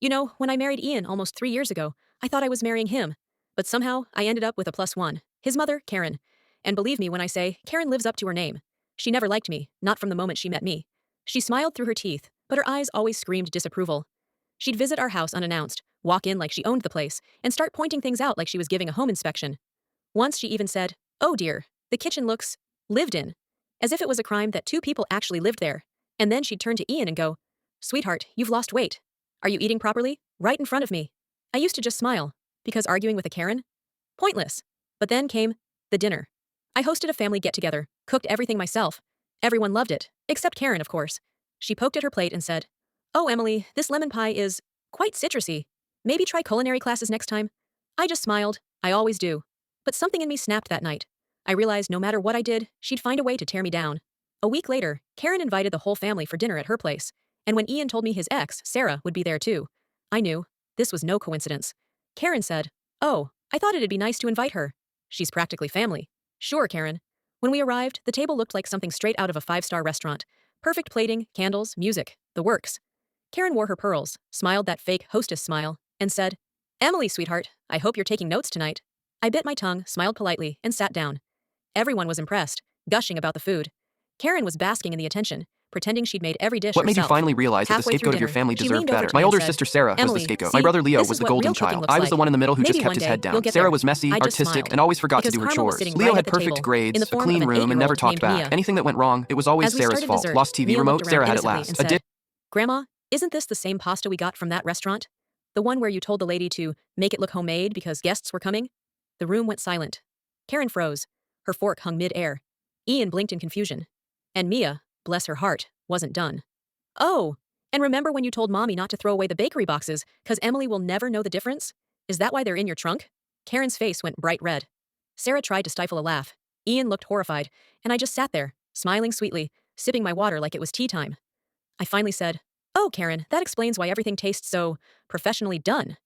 You know, when I married Ian almost 3 years ago, I thought I was marrying him. But somehow, I ended up with a plus one. His mother, Karen. And believe me when I say, Karen lives up to her name. She never liked me, not from the moment she met me. She smiled through her teeth, but her eyes always screamed disapproval. She'd visit our house unannounced, walk in like she owned the place, and start pointing things out like she was giving a home inspection. Once she even said, "Oh dear, the kitchen looks lived in," as if it was a crime that two people actually lived there. And then she'd turn to Ian and go, "Sweetheart, you've lost weight. Are you eating properly? Right in front of me." I used to just smile, because arguing with a Karen? Pointless. But then came the dinner. I hosted a family get together, cooked everything myself. Everyone loved it, except Karen, of course. She poked at her plate and said, "Oh, Emily, this lemon pie is quite citrusy. Maybe try culinary classes next time." I just smiled. I always do. But something in me snapped that night. I realized no matter what I did, she'd find a way to tear me down. A week later, Karen invited the whole family for dinner at her place. And when Ian told me his ex, Sarah, would be there too, I knew this was no coincidence. Karen said, "Oh, I thought it'd be nice to invite her. She's practically family." "Sure, Karen." When we arrived, the table looked like something straight out of a five-star restaurant. Perfect plating, candles, music, the works. Karen wore her pearls, smiled that fake hostess smile, and said, "Emily, sweetheart, I hope you're taking notes tonight." I bit my tongue, smiled politely, and sat down. Everyone was impressed, gushing about the food. Karen was basking in the attention, pretending she'd made every dish What made you herself. finally realize that the Halfway through scapegoat of your dinner, family she deserved leaned over better? to My me and older said, sister Sarah was the "Emily, scapegoat. see, My brother Leo this was is the what golden real cooking child. looks I was like. the one in the middle who Maybe just kept one his day head you'll down. get Sarah there." was messy, I just artistic, smiled. and always forgot to Because do her Karma was chores. sitting Leo right had at the perfect table, grades, in the a form clean of an room, and never 8-year-old talked named back. Mia. Anything that went wrong, it was always As we Sarah's started fault. dessert, Lost TV Mia remote, looked around Sarah had it innocently last. and A said, "Grandma, isn't this the same pasta we got from that restaurant? The one where you told the lady to make it look homemade because guests were coming?" The room went silent. Karen froze. Her fork hung mid-air. Ian blinked in confusion. And Mia, bless her heart, wasn't done. "Oh, and remember when you told Mommy not to throw away the bakery boxes because Emily will never know the difference? Is that why they're in your trunk?" Karen's face went bright red. Sarah tried to stifle a laugh. Ian looked horrified, and I just sat there, smiling sweetly, sipping my water like it was tea time. I finally said, "Oh, Karen, that explains why everything tastes so professionally done.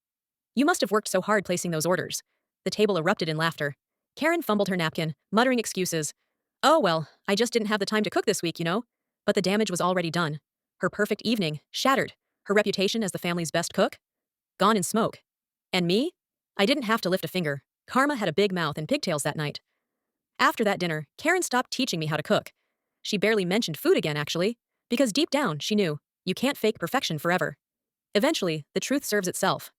You must have worked so hard placing those orders." The table erupted in laughter. Karen fumbled her napkin, muttering excuses. "Oh, well, I just didn't have the time to cook this week, you know." But the damage was already done. Her perfect evening, shattered. Her reputation as the family's best cook, gone in smoke. And me? I didn't have to lift a finger. Karma had a big mouth and pigtails that night. After that dinner, Karen stopped teaching me how to cook. She barely mentioned food again, actually, because deep down, she knew, you can't fake perfection forever. Eventually, the truth serves itself.